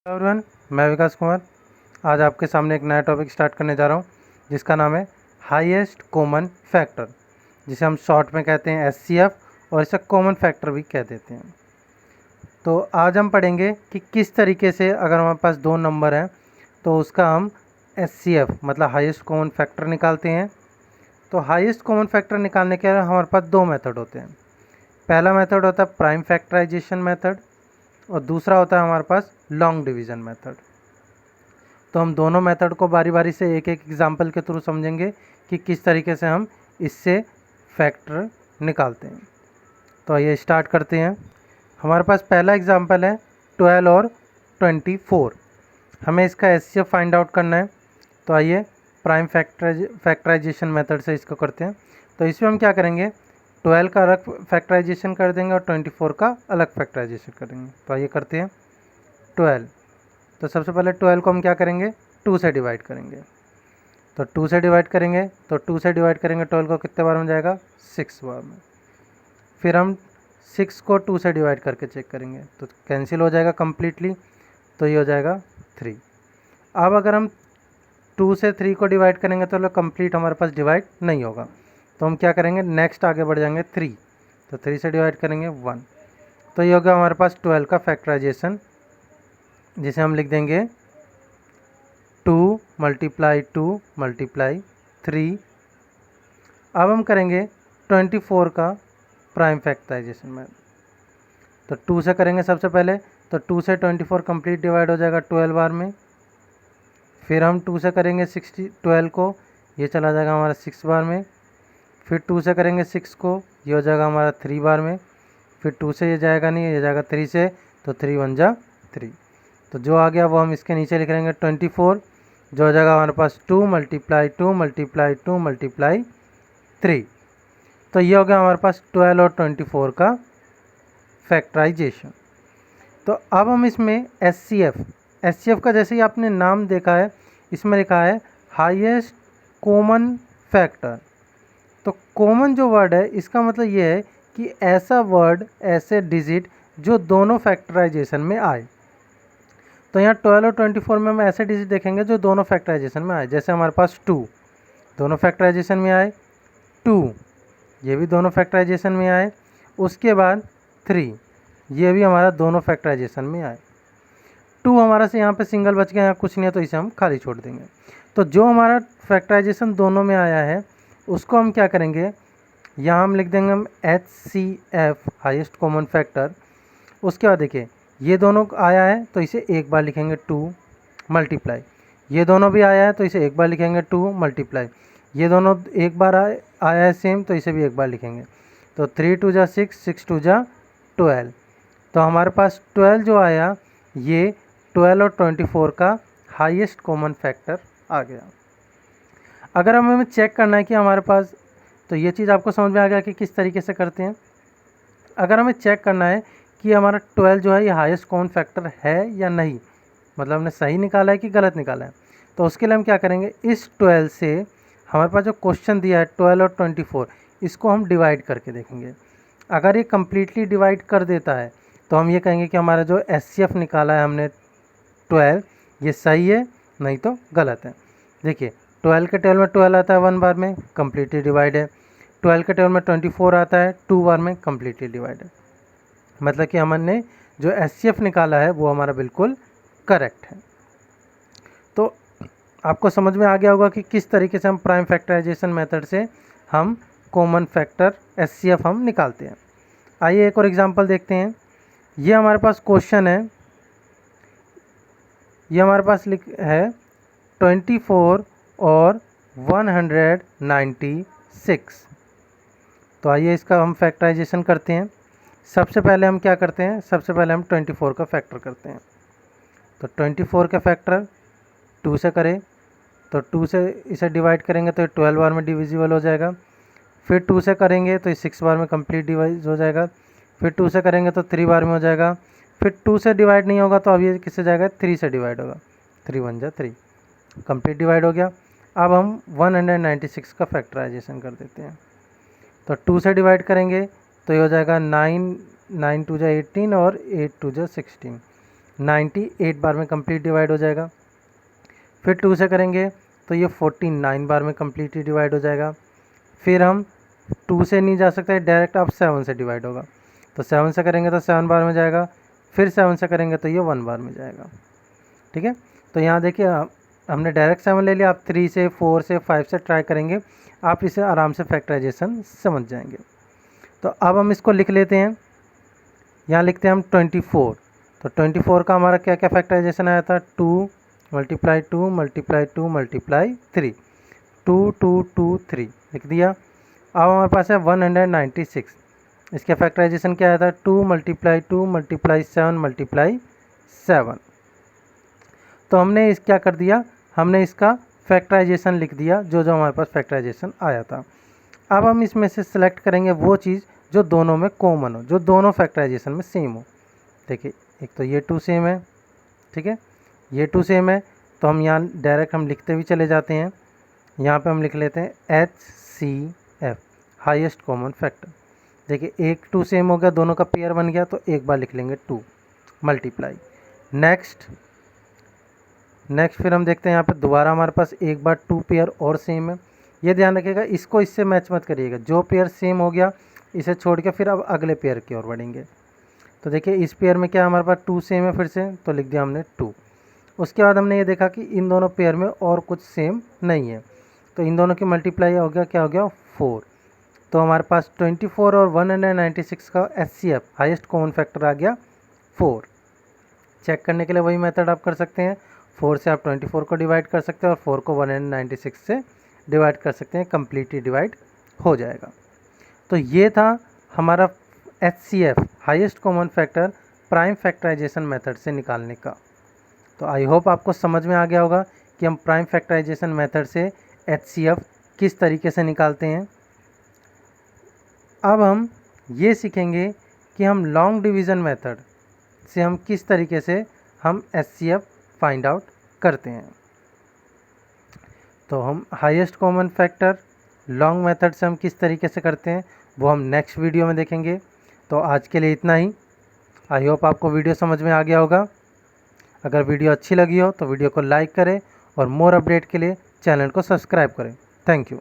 Everyone, मैं विकास कुमार आज आपके सामने एक नया टॉपिक स्टार्ट करने जा रहा हूँ जिसका नाम है हाईएस्ट कॉमन फैक्टर, जिसे हम शॉर्ट में कहते हैं एचसीएफ और इसे कॉमन फैक्टर भी कह देते हैं। तो आज हम पढ़ेंगे कि किस तरीके से अगर हमारे पास दो नंबर हैं तो उसका हम एचसीएफ मतलब हाईएस्ट कॉमन फैक्टर निकालते हैं। तो हाईएस्ट कॉमन फैक्टर निकालने के लिए हमारे पास दो मेथड होते हैं। पहला मेथड होता है प्राइम फैक्टराइजेशन मेथड और दूसरा होता है हमारे पास लॉन्ग डिवीज़न मेथड। तो हम दोनों मेथड को बारी बारी से एक एक एग्जांपल के थ्रू समझेंगे कि किस तरीके से हम इससे फैक्टर निकालते हैं। तो आइए स्टार्ट करते हैं। हमारे पास पहला एग्जांपल है 12 और 24। हमें इसका एचसीएफ फाइंड आउट करना है। तो आइए प्राइम फैक्टराइजेशन मेथड से इसको करते हैं। तो इसमें हम क्या करेंगे, 12 का अलग फैक्टराइजेशन कर देंगे और 24 का अलग फैक्टराइजेशन करेंगे। तो आइए करते हैं 12। तो सबसे पहले 12 को हम क्या करेंगे, 2 से डिवाइड करेंगे। तो 2 से डिवाइड करेंगे तो 2 से डिवाइड करेंगे 12 को कितने बार में जाएगा, 6 बार में। फिर हम 6 को 2 से डिवाइड करके चेक करेंगे तो कैंसिल हो जाएगा कम्प्लीटली, तो ये हो जाएगा 3। अब अगर हम 2 से 3 को डिवाइड करेंगे तो कंप्लीट हमारे पास डिवाइड नहीं होगा। तो हम क्या करेंगे, नेक्स्ट आगे बढ़ जाएंगे 3। तो 3 से डिवाइड करेंगे 1। तो ये होगा हमारे पास 12 का फैक्टराइजेशन, जिसे हम लिख देंगे 2 × 2 × 3। अब हम करेंगे 24 का प्राइम फैक्टराइजेशन में। तो 2 से करेंगे सबसे पहले, तो 2 से 24 कंप्लीट डिवाइड हो जाएगा 12 बार में। फिर हम 2 से करेंगे 12 को, ये चला जाएगा हमारा 6 बार में। फिर 2 से करेंगे 6 को, ये हो जाएगा हमारा 3 बार में। फिर 2 से ये जाएगा नहीं, ये जाएगा 3 से, तो 3 1 जा 3। तो जो आ गया वो हम इसके नीचे लिख लेंगे 24, जो हो जाएगा हमारे पास 2 × 2 × 2 × 3। तो ये हो गया हमारे पास 12 और 24 का फैक्टराइजेशन। तो अब हम इसमें एचसीएफ का जैसे ही आपने नाम देखा है, इसमें लिखा है हाईएस्ट कॉमन फैक्टर। तो कॉमन जो वर्ड है इसका मतलब ये है कि ऐसा वर्ड, ऐसे डिजिट जो दोनों फैक्टराइजेशन में आए। तो यहाँ 12 और 24 में हम ऐसे डिजिट देखेंगे जो दोनों फैक्टराइजेशन में आए। जैसे हमारे पास 2 दोनों फैक्टराइजेशन में आए, 2 ये भी दोनों फैक्टराइजेशन में आए। उसके बाद 3 ये भी हमारा दोनों फैक्टराइजेशन में आए। 2 हमारा से यहाँ पे सिंगल बच गया, यहाँ कुछ नहीं है तो इसे हम खाली छोड़ देंगे। तो जो हमारा फैक्टराइजेशन दोनों में आया है उसको हम क्या करेंगे, यहाँ हम लिख देंगे हम HCF हाईएस्ट कॉमन फैक्टर। उसके बाद देखिए ये दोनों आया है तो इसे एक बार लिखेंगे 2 × ये दोनों भी आया है तो इसे एक बार लिखेंगे 2 × ये दोनों एक बार आया है सेम, तो इसे भी एक बार लिखेंगे। तो 3 2 जा 6, 6 2 जा 12। तो हमारे पास 12 जो आया ये 12 और 24 का हाईएस्ट कॉमन फैक्टर आ गया। अगर हमें चेक करना है कि हमारे पास, तो ये चीज़ आपको समझ में आ गया कि किस तरीके से करते हैं। अगर हमें चेक करना है कि हमारा 12 जो है ये हाईएस्ट कॉमन फैक्टर है या नहीं, मतलब हमने सही निकाला है कि गलत निकाला है, तो उसके लिए हम क्या करेंगे, इस 12 से हमारे पास जो क्वेश्चन दिया है 12 और 24, इसको हम डिवाइड करके देखेंगे। अगर ये कम्प्लीटली डिवाइड कर देता है तो हम ये कहेंगे कि हमारा जो एचसीएफ निकाला है हमने 12 ये सही है, नहीं तो गलत है। देखिए 12 के टेबल में 12 आता है 1 बार में, कम्प्लीटली डिवाइड है। 12 के टेबल में 24 आता है 2 बार में, कम्प्लीटली डिवाइड है। मतलब कि हमने जो एचसीएफ निकाला है वो हमारा बिल्कुल करेक्ट है। तो आपको समझ में आ गया होगा कि किस तरीके से हम प्राइम फैक्टराइजेशन मेथड से हम कॉमन फैक्टर एचसीएफ हम निकालते हैं। आइए एक और एग्जांपल देखते हैं। ये हमारे पास क्वेश्चन है, ये हमारे पास है 24 और 196। तो आइए इसका हम फैक्टराइजेशन करते हैं। सबसे पहले हम क्या करते हैं, सबसे पहले हम 24 का फैक्टर करते हैं। तो 24 का फैक्टर 2 से करें तो 2 से इसे डिवाइड करेंगे तो 12 बार में डिविजिबल हो जाएगा। फिर 2 से करेंगे तो 6 बार में कंप्लीट डिवाइड हो जाएगा। फिर 2 से करेंगे तो 3 बार में हो जाएगा। फिर 2 से डिवाइड नहीं होगा तो अब ये किससे जाएगा, 3 से डिवाइड होगा। 3 1 जा 3, कंप्लीट डिवाइड हो गया। अब हम 196 का फैक्टराइजेशन कर देते हैं। तो 2 से डिवाइड करेंगे तो ये हो जाएगा 9 9 2 जा 18 और 8 2 जा 16। 98 बार में कंप्लीट डिवाइड हो जाएगा। फिर 2 से करेंगे तो ये 49 बार में कंप्लीटली डिवाइड हो जाएगा। फिर हम 2 से नहीं जा सकते, डायरेक्ट अब 7 से डिवाइड होगा, तो 7 से करेंगे तो 7 बार में जाएगा। फिर 7 से करेंगे तो ये 1 बार में जाएगा। ठीक है, तो यहाँ देखिए हमने डायरेक्ट 7 ले लिया। आप 3 से 4 से 5 से ट्राई करेंगे, आप इसे आराम से फैक्टराइजेशन समझ जाएंगे। तो अब हम इसको लिख लेते हैं। यहाँ लिखते हैं हम 24। तो 24 का हमारा क्या क्या फैक्टराइजेशन आया था, 2 मल्टीप्लाई 2 मल्टीप्लाई 2 मल्टीप्लाई 3, 2 2 2 3 लिख दिया। अब हमारे पास है 196। इसका फैक्टराइजेशन क्या आया था, 2 मल्टीप्लाई 2 मल्टीप्लाई 7 मल्टीप्लाई 7। तो हमने इस क्या कर दिया, हमने इसका फैक्टराइजेशन लिख दिया, जो जो हमारे पास फैक्टराइजेशन आया था। अब हम इसमें से सिलेक्ट करेंगे वो चीज़ जो दोनों में कॉमन हो, जो दोनों फैक्टराइजेशन में सेम हो। देखिए एक तो ये 2 सेम है, ठीक है, ये 2 सेम है, तो हम यहाँ डायरेक्ट हम लिखते हुए चले जाते हैं। यहाँ पे हम लिख लेते हैं HCF, हाईएस्ट कॉमन फैक्टर। देखिए एक 2 सेम हो गया, दोनों का पेयर बन गया, तो एक बार लिख लेंगे 2 मल्टीप्लाई। नेक्स्ट फिर हम देखते हैं यहाँ पे दोबारा हमारे पास एक बार 2 पेयर और सेम है। ये ध्यान रखिएगा, इसको इससे मैच मत करिएगा, जो पेयर सेम हो गया इसे छोड़ के फिर अब अगले पेयर की ओर बढ़ेंगे। तो देखिए इस पेयर में क्या हमारे पास 2 सेम है, फिर से तो लिख दिया हमने 2। उसके बाद हमने ये देखा कि इन दोनों पेयर में और कुछ सेम नहीं है, तो इन दोनों की मल्टीप्लाई हो गया, क्या हो गया 4। तो हमारे पास 24 और 196 का HCF हाईएस्ट कॉमन फैक्टर आ गया 4। चेक करने के लिए वही मेथड आप कर सकते हैं, 4 से आप 24 को डिवाइड कर सकते हैं और 4 को 196 से डिवाइड कर सकते हैं, कम्प्लीटली डिवाइड हो जाएगा। तो ये था हमारा HCF highest common factor prime factorization method से निकालने का। तो आई होप आपको समझ में आ गया होगा कि हम प्राइम फैक्टराइजेशन मेथड से HCF किस तरीके से निकालते हैं। अब हम ये सीखेंगे कि हम लॉन्ग डिवीज़न मेथड से हम किस तरीके से हम HCF फाइंड आउट करते हैं। तो हम highest common factor long method से हम किस तरीके से करते हैं वो हम नेक्स्ट वीडियो में देखेंगे। तो आज के लिए इतना ही। आई होप आपको वीडियो समझ में आ गया होगा। अगर वीडियो अच्छी लगी हो तो वीडियो को लाइक करें और मोर अपडेट के लिए चैनल को सब्सक्राइब करें। Thank you.